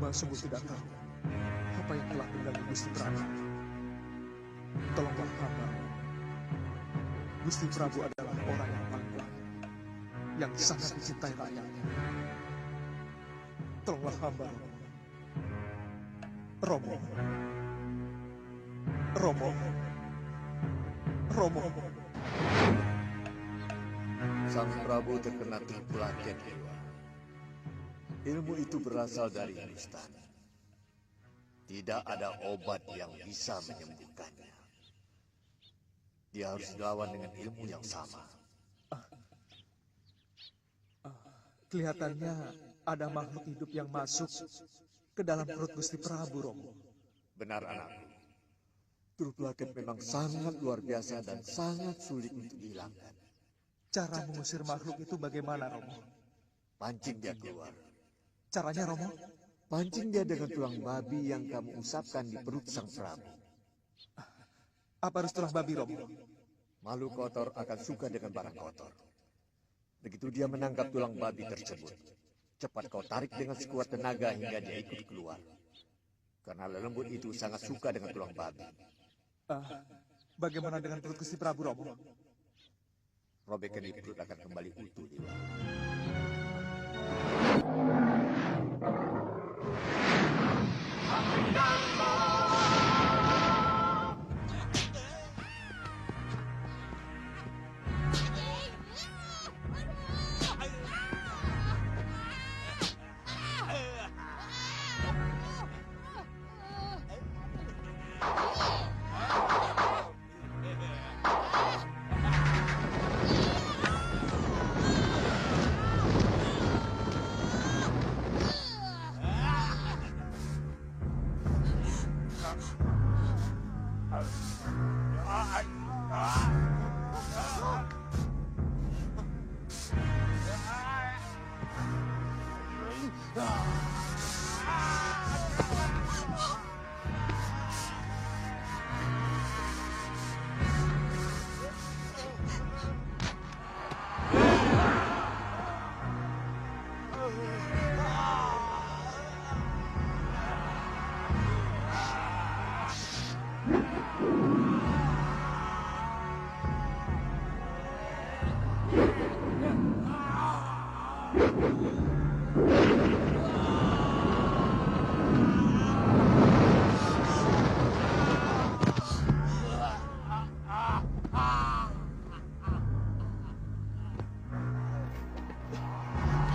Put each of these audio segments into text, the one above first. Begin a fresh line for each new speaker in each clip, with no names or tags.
hamba sungguh tidak tahu apa yang telah mengganggu Gusti Prabu. Tolonglah hamba. Gusti Prabu adalah orang yang pangkuan, yang sangat dicintai rakyatnya. Tolonglah hamba, Romo. Romo. Romo. Romo.
Sang Prabu terkena tipu laken dewa. Ilmu itu berasal dari Hindustan. Tidak ada obat yang bisa menyembuhkannya. Dia harus lawan dengan ilmu yang sama.
Kelihatannya ada makhluk hidup yang masuk ke dalam perut Gusti Prabu, Romo.
Benar, anakku. Trup laken memang sangat luar biasa dan sangat sulit untuk dihilangkan.
Cara mengusir makhluk itu bagaimana, Romo?
Pancing dia keluar.
Caranya, Romo?
Pancing dia dengan tulang babi yang kamu usapkan di perut sang Prabu.
Apa harus tulang babi, Romo?
Makhluk kotor akan suka dengan barang kotor. Begitu dia menangkap tulang babi tersebut, cepat kau tarik dengan sekuat tenaga hingga dia ikut keluar. Karena lelembut itu sangat suka dengan tulang babi.
Bagaimana dengan perut Gusti Prabu, Romo?
Robekan di perut akan kembali utuh, Dewa.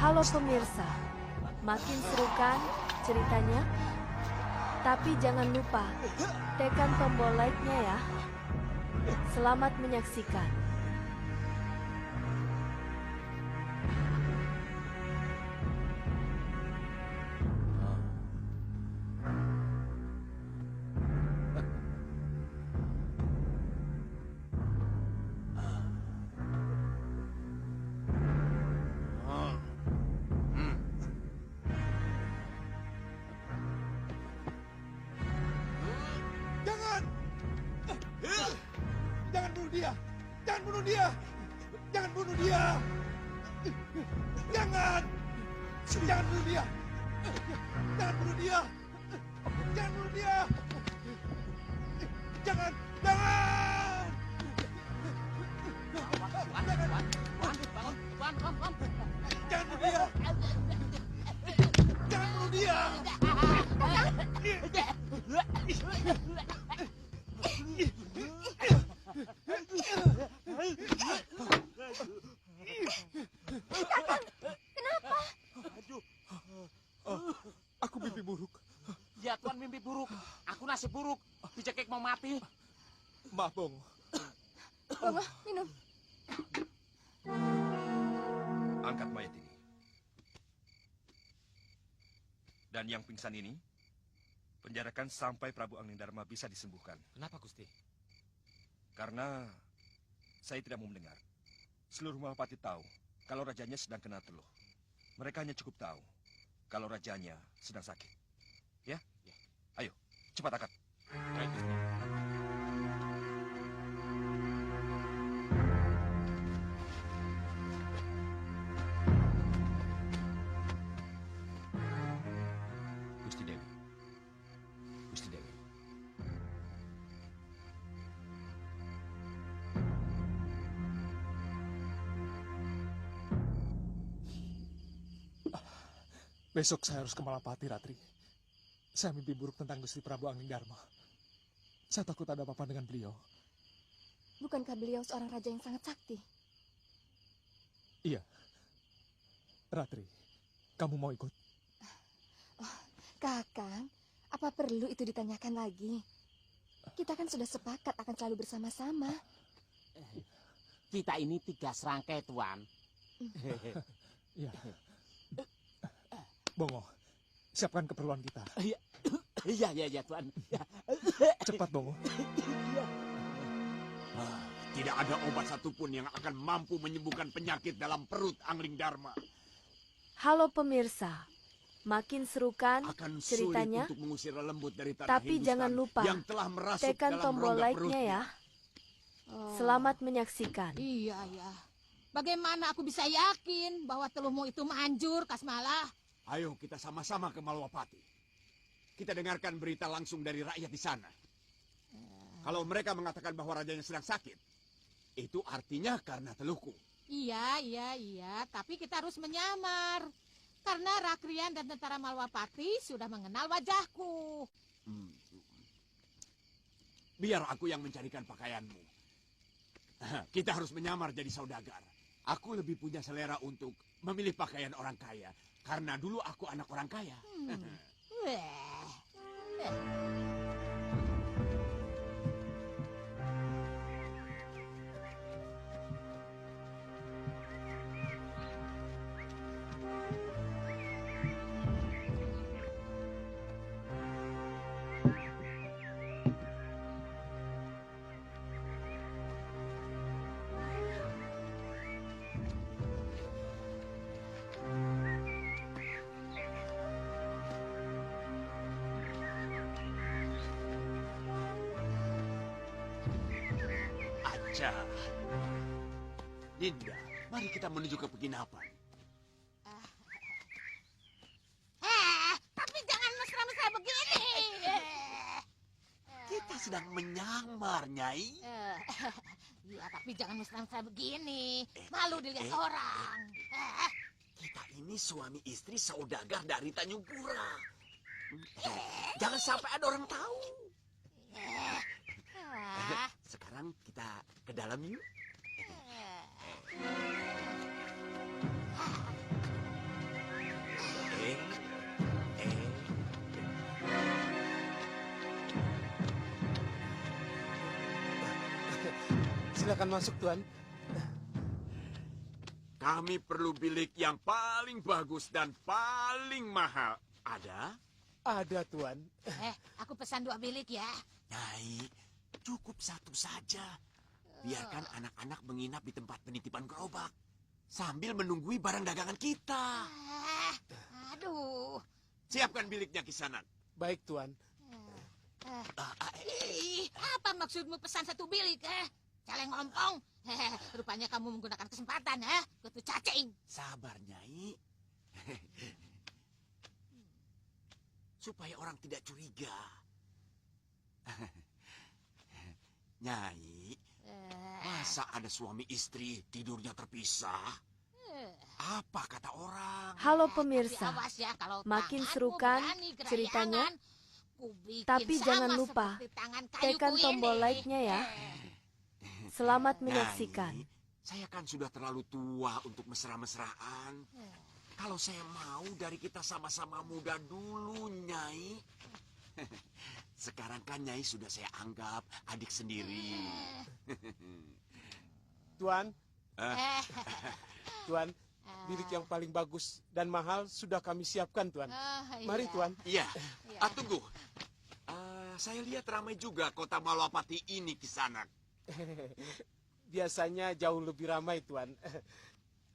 Halo pemirsa, makin seru kan ceritanya? Tapi jangan lupa tekan tombol like-nya ya. Selamat menyaksikan.
Jangan bunuh dia! Jangan bunuh dia! Jangan bunuh dia! Jangan! Jangan bunuh dia! Jangan bunuh dia! Jangan bunuh dia! Jangan! Jangan! Jangan bunuh dia! Jangan bunuh dia!
Kenapa?
Aku mimpi buruk.
Ya Tuan, mimpi buruk. Aku nasib buruk. Dicekik mau mati.
Maaf, Bong.
Bongo, minum.
Angkat mayat ini. Dan yang pingsan ini, penjarakan sampai Prabu Anglingdarma bisa disembuhkan.
Kenapa, Gusti?
Karena saya tidak mau mendengar. Seluruh Mahapati tahu kalau rajanya sedang kena teluh. Mereka hanya cukup tahu kalau rajanya sedang sakit. Ya? Ayo, cepat angkat.
Baik, Gusti.
Besok saya harus ke Malapati, Ratri. Saya mimpi buruk tentang Gusti Prabu Anglingdarma. Saya takut ada apa-apa dengan beliau.
Bukankah beliau seorang raja yang sangat sakti?
Iya. Ratri, kamu mau ikut?
Kakang, apa perlu itu ditanyakan lagi? Kita kan sudah sepakat akan selalu bersama-sama.
Kita ini 3 serangkai, Tuan.
Iya. Bongo, siapkan keperluan kita.
Iya, Tuan.
Cepat, Bongo.
Tidak ada obat satupun yang akan mampu menyembuhkan penyakit dalam perut Anglingdarma.
Halo pemirsa, makin seru kan
Akan
ceritanya?
sulit untuk mengusir lembut dari tanah
Tapi
Hindustan
jangan lupa,
yang telah merasuk
tekan
dalam
tombol
rongga
like-nya
perutnya.
ya. Selamat menyaksikan.
Iya, ya. Bagaimana aku bisa yakin bahwa teluhmu itu manjur, Kasmala?
Ayo kita sama-sama ke Malwapati. Kita dengarkan berita langsung dari rakyat di sana. Kalau mereka mengatakan bahwa rajanya sedang sakit, itu artinya karena teluhku.
Iya. Tapi kita harus menyamar. Karena Rakrian dan tentara Malwapati sudah mengenal wajahku.
Biar aku yang mencarikan pakaianmu. Kita harus menyamar jadi saudagar. Aku lebih punya selera untuk memilih pakaian orang kaya. Karena dulu aku anak orang kaya.
Weh.
Aja. Dinda, mari kita menuju ke penginapan.
Tapi jangan mesra-mesra begini.
Kita sedang menyamar, Nyai.
Iya, tapi jangan mesra-mesra begini. Malu dilihat orang.
Kita ini suami istri saudagar dari Tanjung Pura. Jangan sampai ada orang tahu. Sekarang kita ke dalam yuk.
Silakan masuk, Tuan.
Kami perlu bilik yang paling bagus dan paling mahal. Ada?
Ada, Tuan.
Aku pesan 2 bilik ya.
Nyai, cukup 1 saja. Biarkan anak-anak menginap di tempat penitipan gerobak. Sambil menunggui barang dagangan kita.
Aduh.
Siapkan biliknya, Kisanak.
Baik, Tuan.
Apa maksudmu pesan 1 bilik, Caleng ompong. Rupanya kamu menggunakan kesempatan, Kutu cacing.
Sabar, Nyai. Supaya orang tidak curiga. Nyai, masa ada suami istri tidurnya terpisah? Apa kata orang?
Halo
Tapi
pemirsa,
awas ya, kalau
makin
tanganmu
seru kan
berani gerayangan,
ceritanya?
kubikin
Tapi
sama
jangan lupa,
seperti tangan kayuku
tekan tombol
ini.
like-nya ya. Selamat menyaksikan.
Nyai, saya kan sudah terlalu tua untuk mesra-mesraan. Kalau saya mau dari kita sama-sama muda dulu, Nyai. Sekarang kan Nyai sudah saya anggap adik sendiri.
Tuan,
Eh,
Tuan, bilik yang paling bagus dan mahal sudah kami siapkan, Tuan. Mari,
iya.
Tuan.
Iya,
Iya.
tunggu. Saya lihat ramai juga kota Malwapati ini, Kisanak.
Biasanya jauh lebih ramai, Tuan.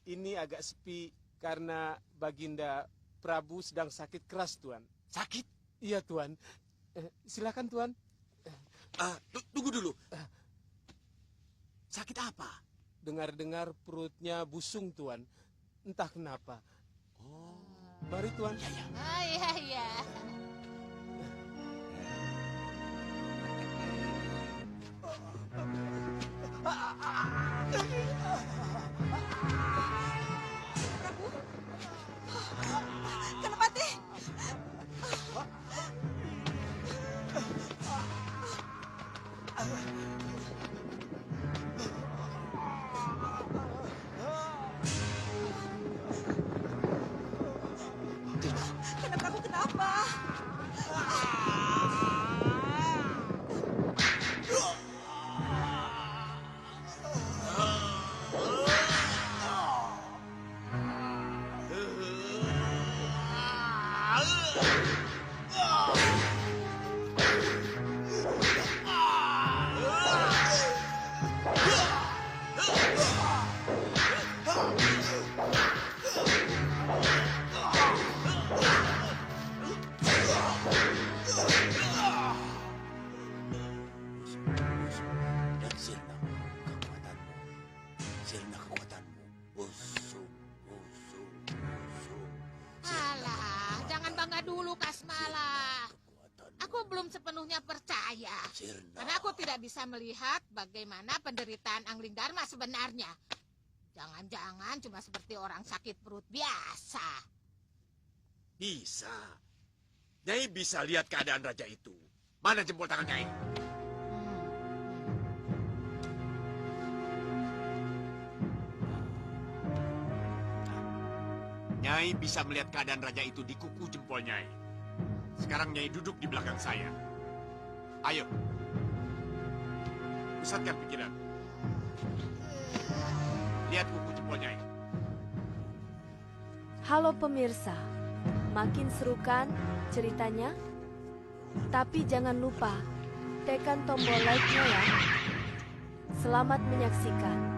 Ini agak sepi karena Baginda Prabu sedang sakit keras, Tuan.
Sakit?
Iya, Tuan. Silakan, Tuan.
Tunggu dulu. Sakit apa?
Dengar-dengar perutnya busung, Tuan. Entah kenapa.
Oh,
Mari, Tuan.
ya, ya.
Iya.
Kenapa Dan sirna kekuatanmu. Sirna kekuatanmu. Busuk, busuk, busuk.
Alah, jangan bangga dulu, Kasmala. Aku belum sepenuhnya percaya. Karena aku tidak bisa melihat bagaimana penderitaan Angling Dharma sebenarnya. Jangan-jangan cuma seperti orang sakit perut biasa.
Bisa. Nyai bisa lihat keadaan raja itu. Mana jempol tangan Nyai? Nyai bisa melihat keadaan raja itu di kuku jempol Nyai. Sekarang Nyai duduk di belakang saya. Ayo. Pusatkan pikiran. Lihat kuku jempol Nyai.
Halo pemirsa, makin seru kan ceritanya? Tapi jangan lupa tekan tombol like-nya ya. Selamat menyaksikan.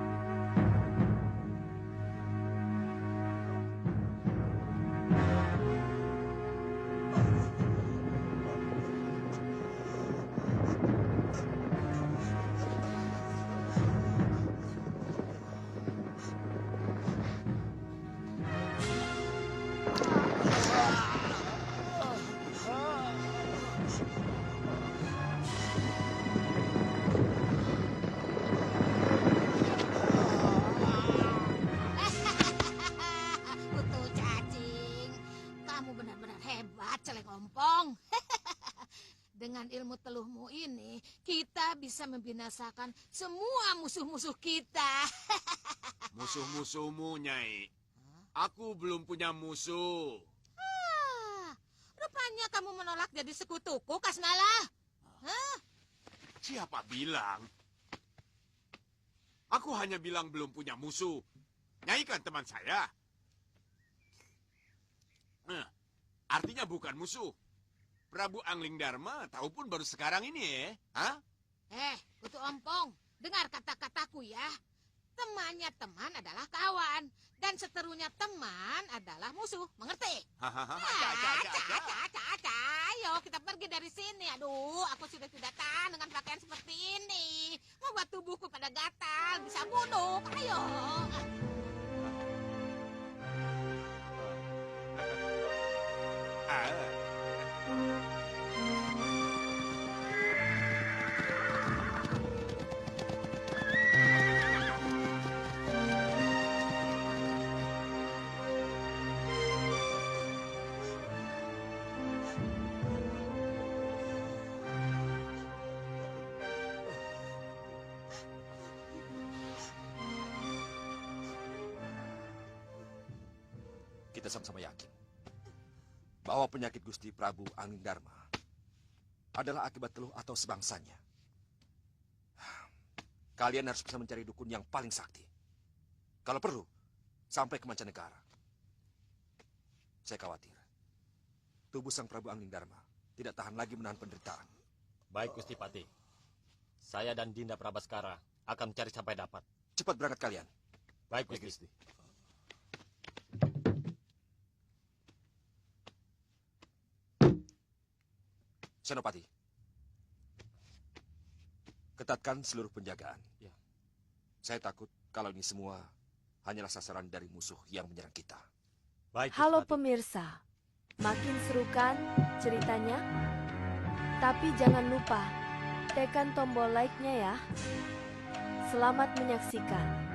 Kutu cacing, kamu benar-benar hebat, celeng ompong. Dengan ilmu teluhmu ini, kita bisa membinasakan semua musuh-musuh kita.
Musuh-musuhmu, Nyai. Aku belum punya musuh.
Rupanya kamu menolak jadi sekutuku, Kasmala.
Siapa bilang? Aku hanya bilang belum punya musuh. Nyai kan teman saya. Artinya bukan musuh. Prabu Angling Dharma tahu pun baru sekarang ini ya. Hah?
Kutu ompong, dengar kata-kataku ya. Temannya teman adalah kawan. Dan seterunya teman adalah musuh. Mengerti? Ayo kita pergi dari sini. Aduh, aku sudah tidak tahan dengan pakaian seperti ini. Membuat tubuhku pada gatal, bisa bunuh. Ayo.
Kita sama-sama yakin bahwa penyakit Gusti Prabu Angling Dharma adalah akibat teluh atau sebangsanya. Kalian harus bisa mencari dukun yang paling sakti. Kalau perlu, sampai ke mancanegara. Saya khawatir tubuh sang Prabu Angling Dharma tidak tahan lagi menahan penderitaan.
Baik, Gusti Pati. Saya dan Dinda Prabaskara akan mencari sampai dapat.
Cepat berangkat kalian.
Baik, Gusti.
Senopati, ketatkan seluruh penjagaan.
Ya.
Saya takut kalau ini semua hanyalah sasaran dari musuh yang menyerang kita.
Baik,
Halo pemirsa, makin seru kan ceritanya? Tapi jangan lupa tekan tombol like-nya ya. Selamat menyaksikan.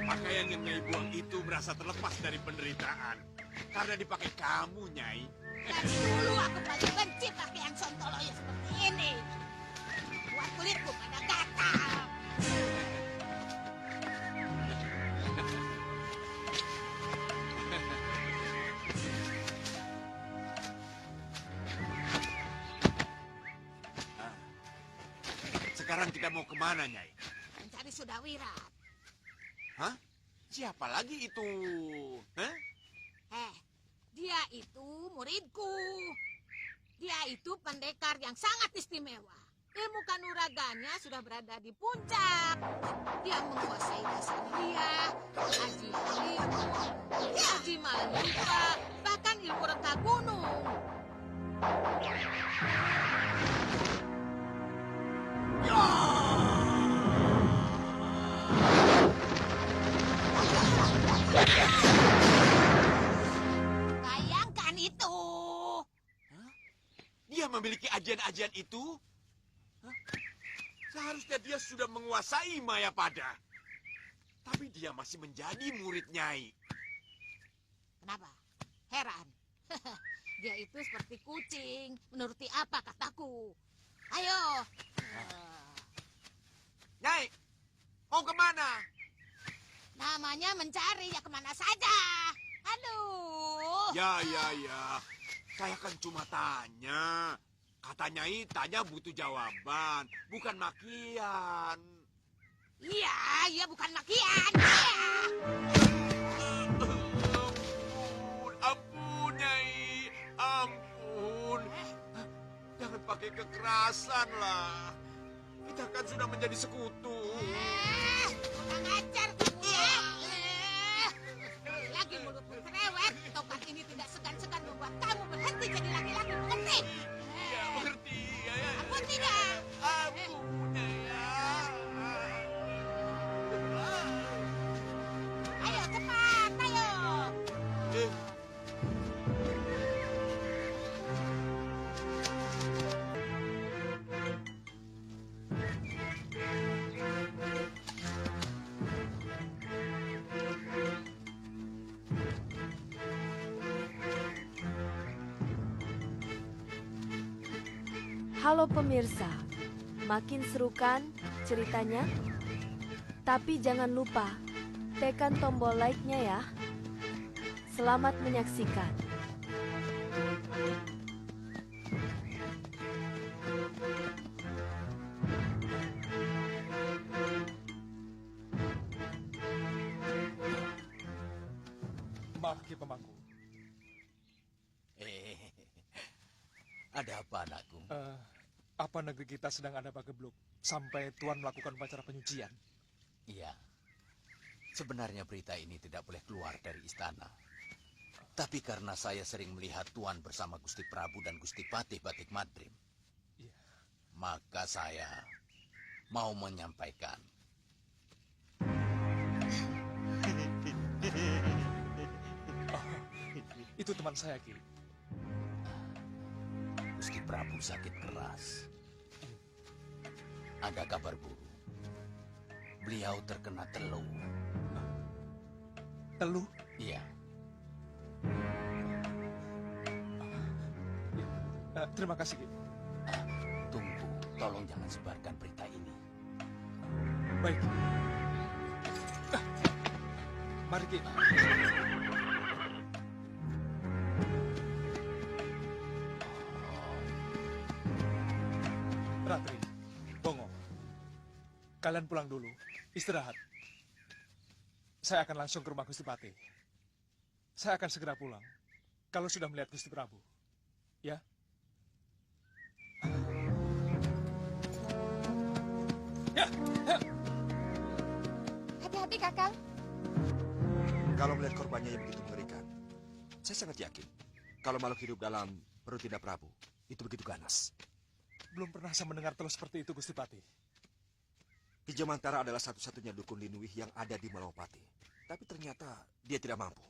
Pakaian yang Nyai buang itu merasa terlepas dari penderitaan. Karena dipakai kamu, Nyai.
Dari dulu aku paling benci pakaian sontoloyo seperti ini. Buat kulitku pada gatal.
Sekarang kita mau kemana, Nyai?
Mencari Sudawirat.
Hah? Siapa lagi itu? Hah?
Dia itu muridku. Dia itu pendekar yang sangat istimewa. Ilmu kanuraganya sudah berada di puncak. Dia menguasai dasar dia, aji halimau, aji maluka, bahkan ilmu reka gunung. Bayangkan itu.
Dia memiliki ajian-ajian itu? Hah? Seharusnya dia sudah menguasai Mayapada. Tapi dia masih menjadi murid Nyai.
Kenapa? Heran. Dia itu seperti kucing, menuruti apa kataku. Ayo.
Nyai, mau kemana?
Namanya mencari, ya kemana saja. Aduh.
Ya. Saya kan cuma tanya. Kata Nyai, tanya butuh jawaban, bukan makian.
Iya, bukan makian.
Ampun, Nyai. Ampun. Jangan pakai kekerasan lah. Kita kan sudah menjadi sekutu.
Kurang ajar kamu ya. Lagi mulutmu cerewet. Tongkat ini tidak segan-segan membuat kamu berhenti jadi laki-laki, mengerti?
Iya, mengerti.
Aku tidak.
Ampun, Nyai.
Ayo cepat, ayo.
Halo pemirsa, makin seru kan ceritanya? Tapi jangan lupa tekan tombol like-nya ya. Selamat menyaksikan.
Maaf, Ki Pemangku.
Ada apa, anakku?
Apa negeri kita sedang ada pagebluk sampai Tuan melakukan upacara penyucian?
Iya. Sebenarnya berita ini tidak boleh keluar dari istana. Tapi karena saya sering melihat Tuan bersama Gusti Prabu dan Gusti Patih Batik Madrim, maka saya mau menyampaikan.
Itu teman saya, Ki.
Gusti Prabu sakit keras. Ada kabar buruk. Beliau terkena teluh.
Teluh?
Iya.
Terima kasih, Ki.
Tunggu, tolong jangan sebarkan berita ini.
Baik. Mari, Ki. Ratri, Bongo, kalian pulang dulu, istirahat. Saya akan langsung ke rumah Gusti Patih. Saya akan segera pulang, kalau sudah melihat Gusti Prabu. Ya?
Hati-hati, Kakang.
Kalau melihat korbannya yang begitu mengerikan, saya sangat yakin kalau makhluk hidup dalam perut Dinda Prabu itu begitu ganas. Belum pernah saya mendengar terus seperti itu, Gusti Patih. Ki Jamantara adalah satu-satunya dukun Linuwih yang ada di Malawapati. Tapi ternyata dia tidak mampu.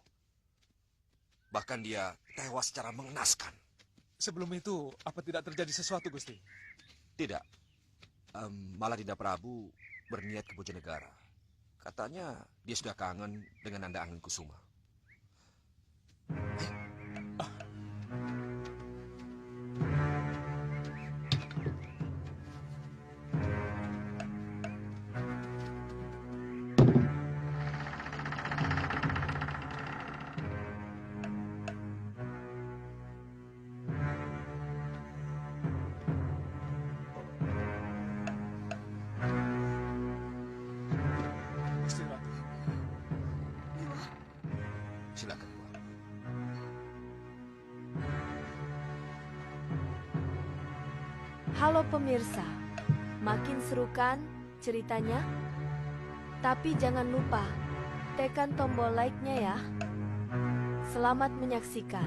Bahkan dia tewas secara mengenaskan. Sebelum itu, apa tidak terjadi sesuatu, Gusti? Tidak. Malah Dinda Prabu berniat ke Bojonegara. Katanya dia sudah kangen dengan Nanda Angin Kusuma.
Halo pemirsa, makin seru kan ceritanya? Tapi jangan lupa tekan tombol like-nya ya. Selamat menyaksikan.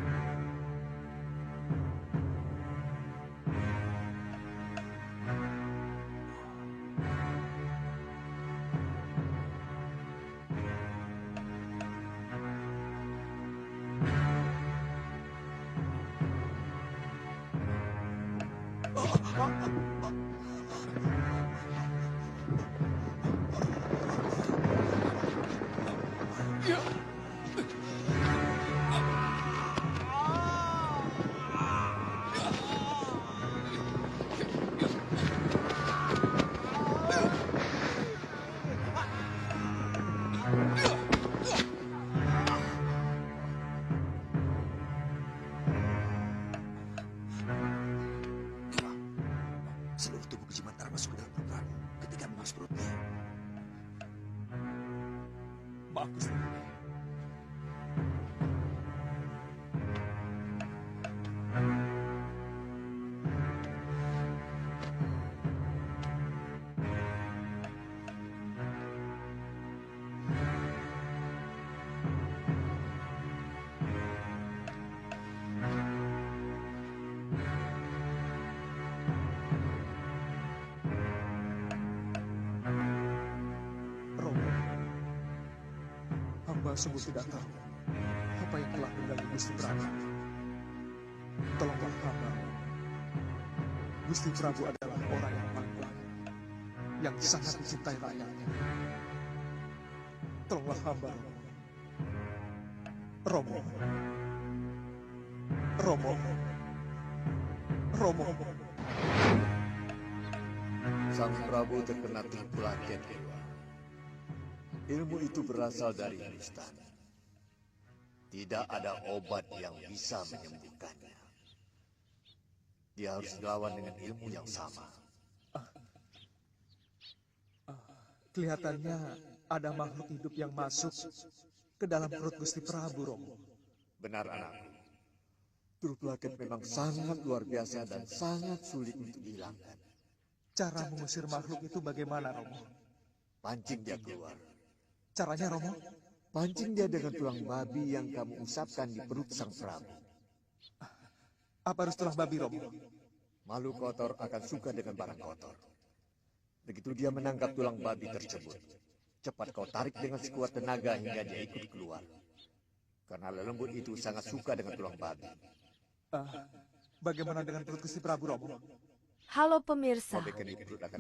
Seluruh tubuh Kejimantara masuk ke dalam perut Prabu ketika mengus perutnya.
Maaf, Gusti. Romo, hamba sungguh tidak tahu apa yang telah mengganggu Gusti Prabu. Tolonglah hamba. Gusti Prabu adalah orang yang paling kuat, yang sangat dicintai rakyatnya. Tolonglah hamba, Romo. Romo. Romo. Romo.
Sang Prabu terkena tipu laken dewa. Ilmu itu berasal dari istana. Tidak ada obat yang bisa menyembuhkannya. Dia harus dilawan dengan ilmu yang sama.
Kelihatannya ada makhluk hidup yang masuk ke dalam perut Gusti Prabu, Romo.
Benar, anakku. Turut laken memang sangat luar biasa dan sangat sulit untuk dihilangkan.
Cara mengusir makhluk itu bagaimana, Romo?
Pancing dia keluar.
Caranya, Romo?
Pancing dia dengan tulang babi yang kamu usapkan di perut sang Prabu.
Apa harus tulang babi, Romo?
Makhluk kotor akan suka dengan barang kotor. Begitu dia menangkap tulang babi tersebut, cepat kau tarik dengan sekuat tenaga hingga dia ikut keluar. Karena lelembut itu sangat suka dengan tulang babi.
Bagaimana dengan perut Gusti Prabu, Romo?
Halo pemirsa,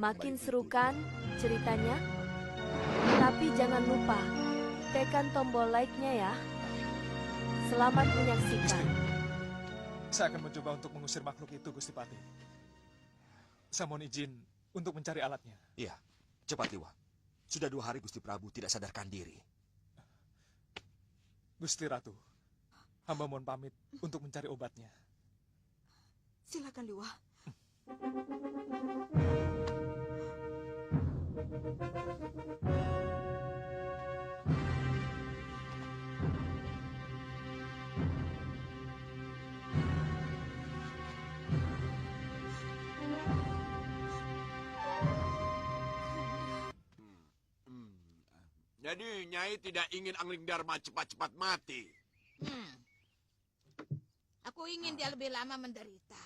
makin seru kan ceritanya? Tapi jangan lupa tekan tombol like-nya ya. Selamat menyaksikan.
Saya akan mencoba untuk mengusir makhluk itu, Gusti Pati. Saya mohon izin untuk mencari alatnya.
Iya, cepat Liwa. Sudah 2 hari Gusti Prabu tidak sadarkan diri.
Gusti Ratu, hamba mohon pamit untuk mencari obatnya.
Silakan, Liwa.
Jadi Nyai tidak ingin Angling Dharma cepat-cepat mati.
Aku ingin dia lebih lama menderita.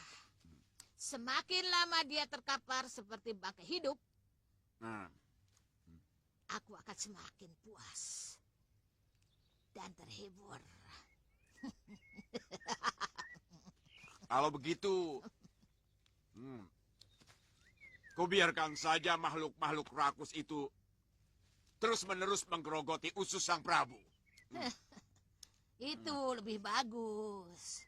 Semakin lama dia terkapar seperti bangkai hidup, aku akan semakin puas dan terhibur.
Kalau begitu, kau biarkan saja makhluk-makhluk rakus itu terus-menerus menggerogoti usus sang Prabu.
Itu lebih bagus.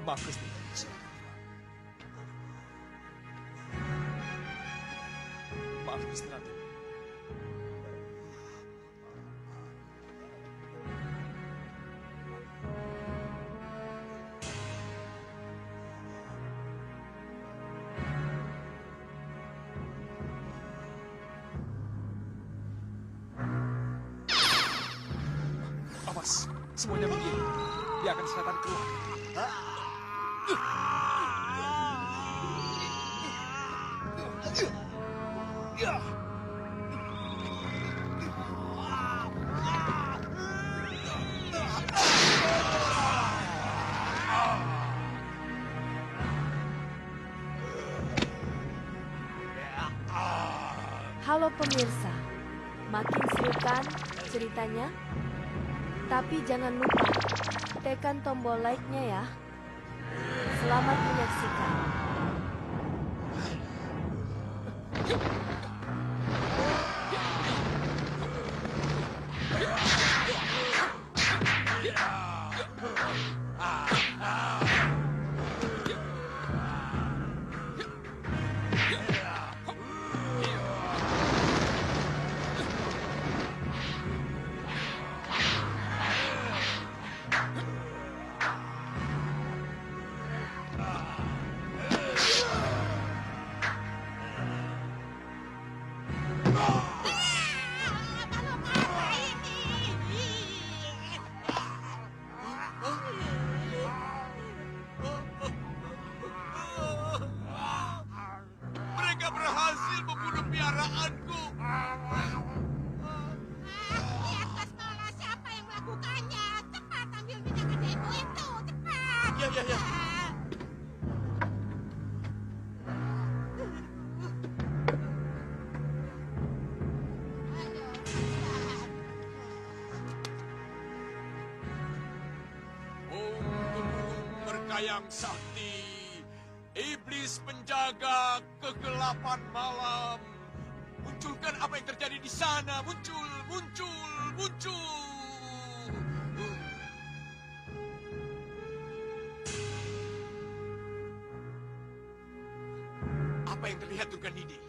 Maaf, Gusti. Maaf, Gusti Ratu. Awas, semuanya minggir. Dia akan selatan keluar.
Halo pemirsa, makin seru kan ceritanya? Tapi jangan lupa tekan tombol like-nya ya. Selamat menyaksikan.
Mereka berhasil membunuh piaraanku.
Lihat Kasmala, siapa yang melakukannya? Cepat ambil minyak adikmu itu, cepat.
Ya. Berkayang sakti, iblis penjaga kegelapan malam. Munculkan apa yang terjadi di sana. Muncul. Apa yang terlihat, Durganidi?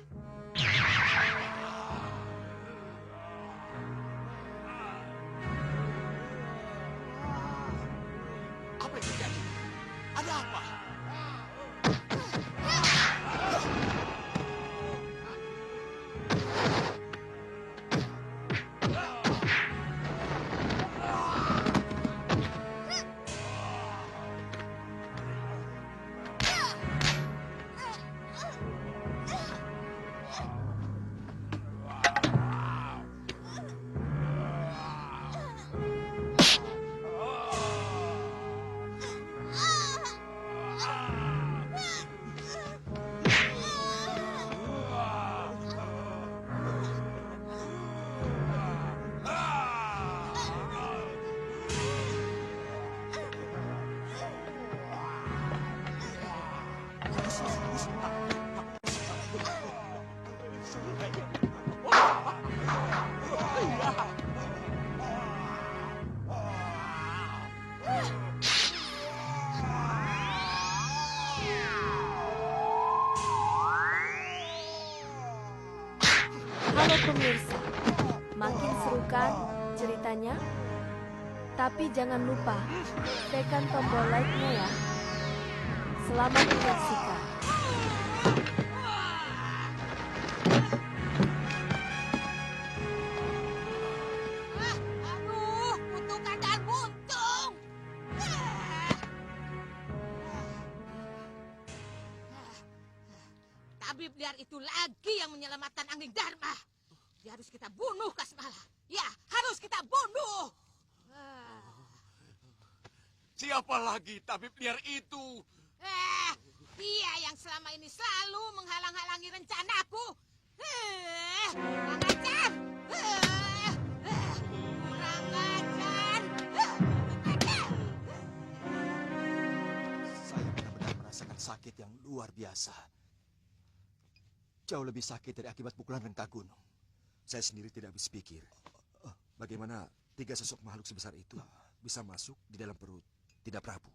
Apa yang terjadi? Ada apa?
Halo pemirsa, makin seru kan ceritanya? Tapi jangan lupa tekan tombol like-nya ya. Selamat menyaksikan.
Aduh, kutukan dan buntung. Tabib liar itu lagi yang menyelamatkan Angling Dharma. Dia harus kita bunuh, Kasmala. Ya, harus kita bunuh.
Siapa lagi tabib liar itu?
Dia yang selama ini selalu menghalang-halangi rencanaku. Kurang ajar. Kurang ajar.
Saya benar-benar merasakan sakit yang luar biasa. Jauh lebih sakit dari akibat pukulan rengka gunung. Saya sendiri tidak habis pikir. Bagaimana 3 sosok makhluk sebesar itu bisa masuk di dalam perut Dinda Prabu.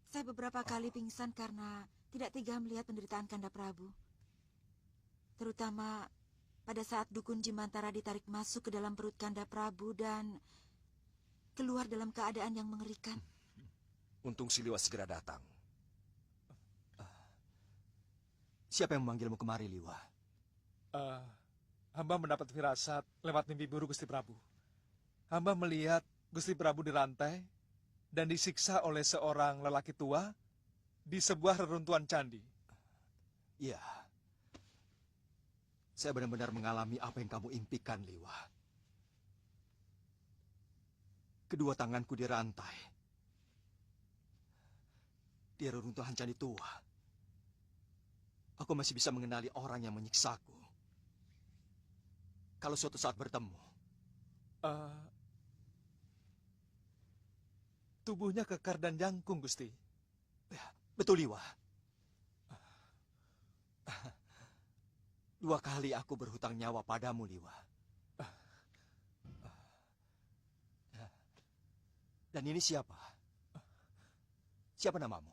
Saya beberapa kali pingsan karena tidak tega melihat penderitaan Kanda Prabu. Terutama pada saat dukun Jimantara ditarik masuk ke dalam perut Kanda Prabu dan keluar dalam keadaan yang mengerikan.
Untung Siliwa segera datang. Siapa yang memanggilmu kemari, Liwa?
Hamba mendapat firasat lewat mimpi buruk Gusti Prabu. Hamba melihat Gusti Prabu dirantai dan disiksa oleh seorang lelaki tua di sebuah reruntuhan candi.
Iya. Saya benar-benar mengalami apa yang kamu impikan, Liwa. Kedua tanganku dirantai. Di reruntuhan candi tua. Aku masih bisa mengenali orang yang menyiksaku. Kalau suatu saat bertemu.
Tubuhnya kekar dan jangkung, Gusti.
Ya, betul, Liwa. 2 kali aku berhutang nyawa padamu, Liwa. Dan ini siapa? Siapa namamu?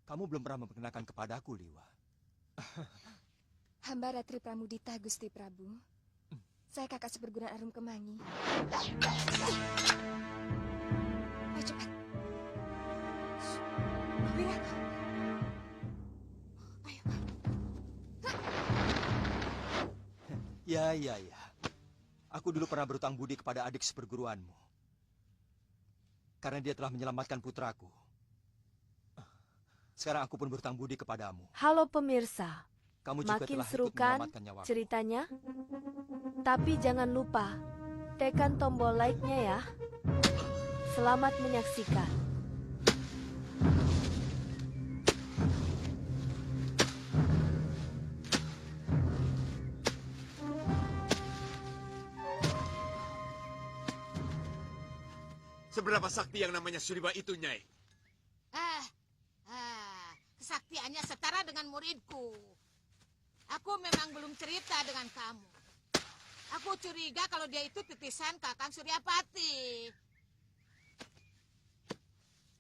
Kamu belum pernah memperkenalkan kepadaku, Liwa.
Hamba Ratri Pramudita, Gusti Prabu. Saya kakak seperguruan Arum Kemangi. Ayo cepat. Wira.
Ya. Aku dulu pernah berutang budi kepada adik seperguruanmu. Karena dia telah menyelamatkan putraku. Sekarang aku pun berhutang budi kepadamu.
Halo pemirsa,
Kamu juga
makin
telah ikut
seru kan
menyelamatkan nyawaku.
ceritanya? Tapi jangan lupa, tekan tombol like-nya ya. Selamat menyaksikan.
Seberapa sakti yang namanya Suriba itu, Nyai?
Kesaktiannya setara dengan muridku. Aku memang belum cerita dengan kamu. Aku curiga kalau dia itu titisan Kakang Suryapati.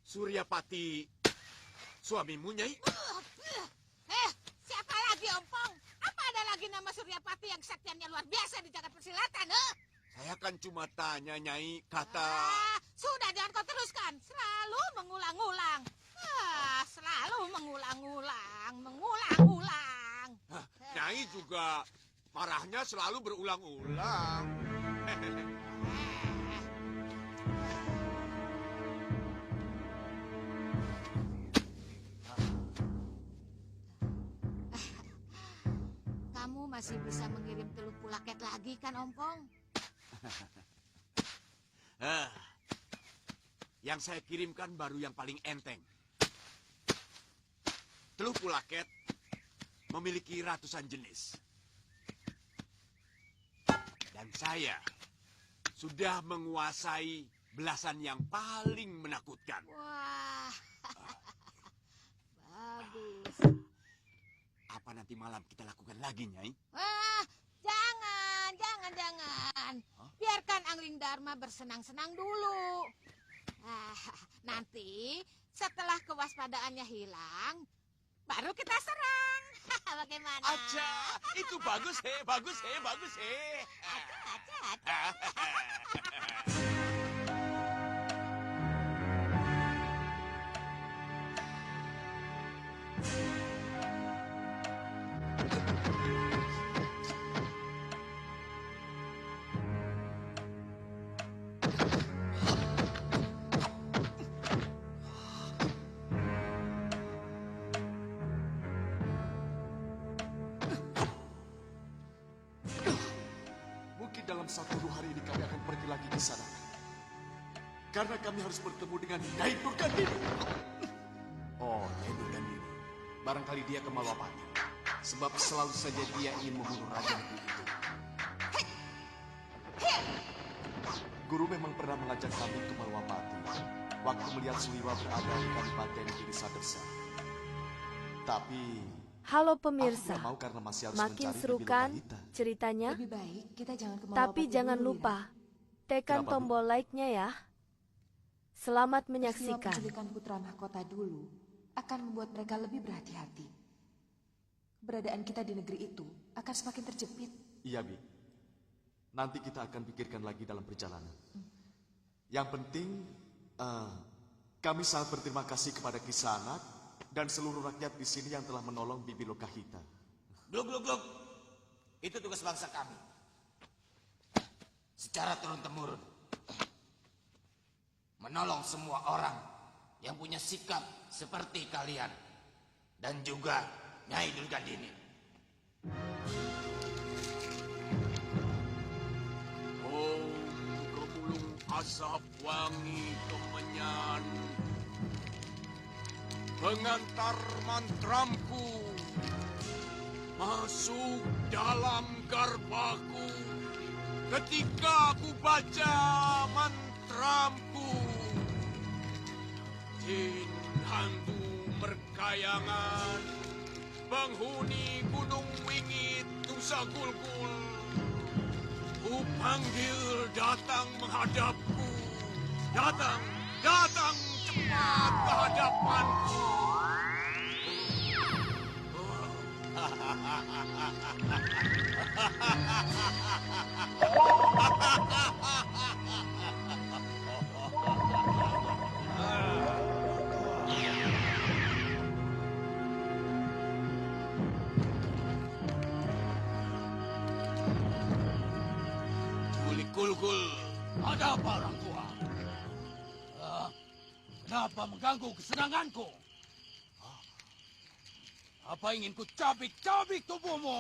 Suryapati suamimu, Nyai?
Siapa lagi, Ompong? Apa ada lagi nama Suryapati yang kesaktiannya luar biasa di jagat persilatan,
Saya kan cuma tanya, Nyai, kata...
Sudah, jangan kau teruskan. Selalu mengulang-ulang. Selalu mengulang-ulang.
Nyai juga marahnya selalu berulang-ulang.
Kamu masih bisa mengirim telur pulaket lagi kan, Ompong?
Yang saya kirimkan baru yang paling enteng. Telur pulaket memiliki ratusan jenis. Dan saya sudah menguasai belasan yang paling menakutkan.
Wah, bagus.
Apa nanti malam kita lakukan lagi, Nyai?
Jangan. Biarkan Angling Dharma bersenang-senang dulu. Nanti setelah kewaspadaannya hilang, baru kita serang. Bagaimana?
Aja, itu bagus, bagus.
Dalam 1-2 hari ini kami akan pergi lagi ke sana. Karena kami harus bertemu dengan Nyai Nurgandini.
Oh, Nyai Nurgandini. Barangkali dia ke Malwapati. Sebab selalu saja dia ingin membunuh Raja Negeri itu.
Guru memang pernah mengajak kami ke Malwapati. Waktu melihat Suliwa berada di Kadipaten Giri Sadersa. Tapi...
Halo pemirsa,
mau karena masih harus
makin seru kan ceritanya?
Lebih baik kita jangan ke
Tapi
Malwapati
jangan
dulu,
lupa, tekan
Kenapa,
tombol like-nya ya. Selamat
Peristiwa
menyaksikan.
penculikan putra mahkota dulu akan membuat mereka lebih berhati-hati. Keberadaan kita di negeri itu akan semakin terjepit.
Iya, Bi. Nanti kita akan pikirkan lagi dalam perjalanan. Yang penting, kami sangat berterima kasih kepada Kisanak dan seluruh rakyat di sini yang telah menolong Bibi Lokahita.
Gluk, gluk, gluk. Itu tugas bangsa kami. Secara turun-temurun. Menolong semua orang yang punya sikap seperti kalian. Dan juga Nyai Durgandini.
Kebulung asap wangi kemenyan, pengantar mantramku masuk dalam garbaku ketika aku baca mantramku. Jin hantu merkayangan, penghuni gunung wingit Nusa Gulgul, ku panggil datang menghadapku. Datang, datang cepat ke hadapanku.
Gulgul, ada apa orang tua? Kenapa mengganggu kesenanganku? Apa ingin ku cabik-cabik tubuhmu?